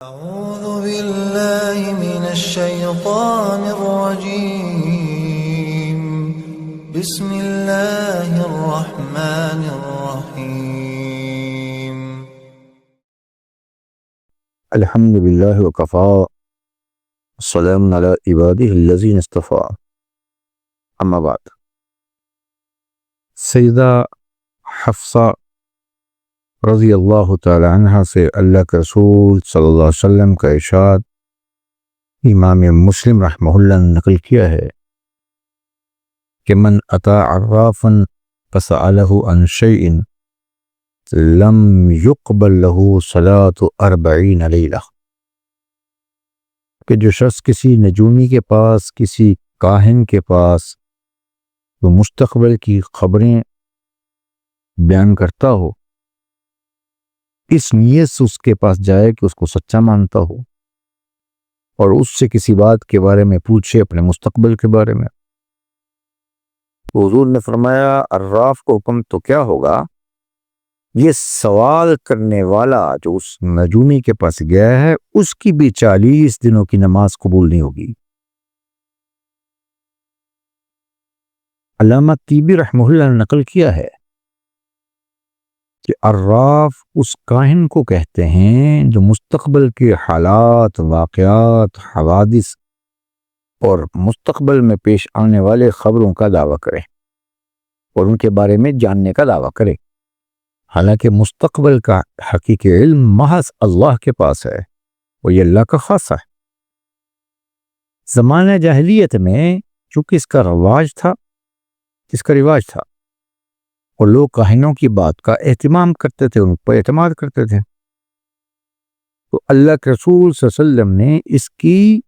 أعوذ بالله من الشيطان الرجيم. بسم الله الرحمن الرحيم. الحمد لله وكفى السلام على عباده الذين اصطفى اما بعد. سیدہ حفصہ رضی اللہ تعالی عنہ سے اللہ کے رسول صلی اللہ علیہ وسلم کا ارشاد امام مسلم رحمہ اللہ نے نقل کیا ہے کہ من اتی عرافا فسألہ عن شیء لم يقبل له صلاة 40 لیلہ، کہ جو شخص کسی نجومی کے پاس، کسی کاہن کے پاس وہ مستقبل کی خبریں بیان کرتا ہو، اس نیت سے اس کے پاس جائے کہ اس کو سچا مانتا ہو اور اس سے کسی بات کے بارے میں پوچھے، اپنے مستقبل کے بارے میں، حضور نے فرمایا عراف کو حکم تو کیا ہوگا، یہ سوال کرنے والا جو اس نجومی کے پاس گیا ہے اس کی بھی 40 دنوں کی نماز قبول نہیں ہوگی۔ علامہ طیبی رحمہ اللہ نے نقل کیا ہے کہ عراف اس کاہن کو کہتے ہیں جو مستقبل کے حالات، واقعات، حوادث اور مستقبل میں پیش آنے والے خبروں کا دعویٰ کرے اور ان کے بارے میں جاننے کا دعویٰ کرے، حالانکہ مستقبل کا حقیقی علم محض اللہ کے پاس ہے اور یہ اللہ کا خاصہ ہے۔ زمانہ جاہلیت میں چونکہ اس کا رواج تھا اور لوگ کاہنوں کی بات کا اہتمام کرتے تھے، ان پر اعتماد کرتے تھے، تو اللہ کے رسول صلی اللہ علیہ وسلم نے اس کی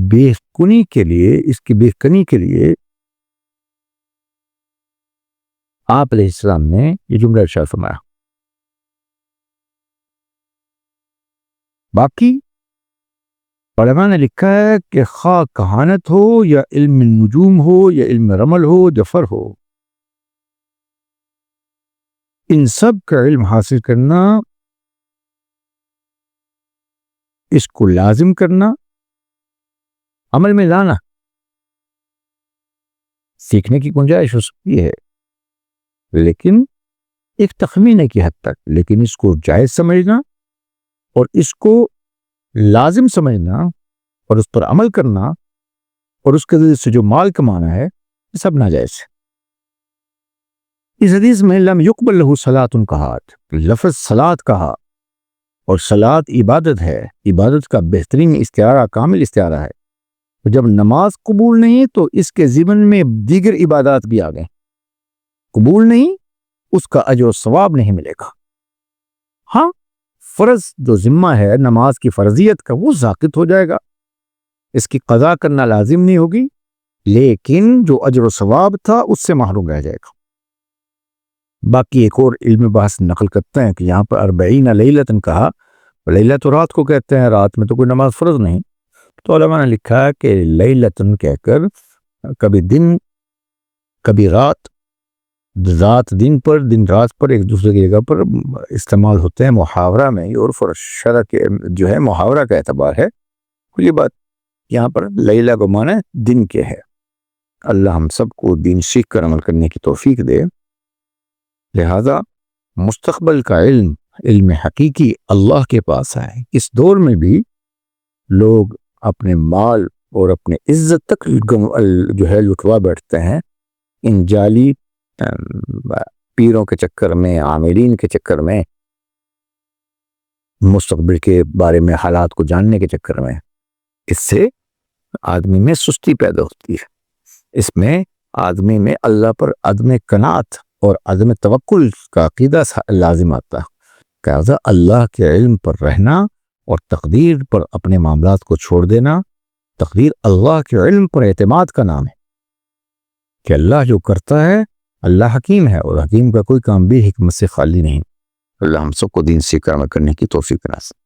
بے کنی کے لیے آپ علیہ السلام نے یہ جملہ ارشاد فرمایا۔ باقی علماء نے لکھا ہے کہ خواہ کہانت ہو یا علم نجوم ہو یا علم رمل ہو، جفر ہو، ان سب کا علم حاصل کرنا، اس کو لازم کرنا، عمل میں لانا، سیکھنے کی گنجائش ہو سکتی ہے لیکن ایک تخمینے کی حد تک، لیکن اس کو جائز سمجھنا اور اس کو لازم سمجھنا اور اس پر عمل کرنا اور اس کے ذریعے سے جو مال کمانا ہے یہ سب ناجائز ہے۔ اس حدیث میں لم یقبل لہ صلاۃ کہا، لفظ صلاۃ کہا، اور صلاۃ عبادت ہے، عبادت کا بہترین استعارہ، کامل استعارہ ہے۔ جب نماز قبول نہیں تو اس کے ضمن میں دیگر عبادات بھی آ گئے، قبول نہیں اس کا اجر و ثواب نہیں ملے گا۔ ہاں، فرض جو ذمہ ہے نماز کی فرضیت کا وہ ساقط ہو جائے گا، اس کی قضا کرنا لازم نہیں ہوگی، لیکن جو اجر و ثواب تھا اس سے محروم رہ جائے گا۔ باقی ایک اور علم بحث نقل کرتے ہیں کہ یہاں پر 40 لیلۃ کہا، لیلہ تو رات کو کہتے ہیں، رات میں تو کوئی نماز فرض نہیں، تو علماء نے لکھا ہے کہ لیلۃ کہہ کر کبھی دن کبھی رات، رات دن پر، دن رات پر ایک دوسرے کی جگہ پر استعمال ہوتے ہیں محاورہ میں، عرف اور شرع کے جو ہے محاورہ کا اعتبار ہے۔ یہ بات یہاں پر لیلہ کو معنی دن کے ہے۔ اللہ ہم سب کو دین سیکھ کر عمل کرنے کی توفیق دے۔ لہذا مستقبل کا علم، علم حقیقی اللہ کے پاس ہے۔ اس دور میں بھی لوگ اپنے مال اور اپنے عزت تک جو ہے لٹوا بیٹھتے ہیں ان جعلی پیروں کے چکر میں، عاملین کے چکر میں، مستقبل کے بارے میں حالات کو جاننے کے چکر میں۔ اس سے آدمی میں سستی پیدا ہوتی ہے، اس میں آدمی میں اللہ پر عدم قناعت اور عدم توکل کا عقیدہ لازم آتا ہے۔ لہذا اللہ کے علم پر رہنا اور تقدیر پر اپنے معاملات کو چھوڑ دینا، تقدیر اللہ کے علم پر اعتماد کا نام ہے کہ اللہ جو کرتا ہے، اللہ حکیم ہے اور حکیم کا کوئی کام بھی حکمت سے خالی نہیں۔ اللہ ہم سب کو دین سیکھ کر عمل کرنے کی توفیق نصیب۔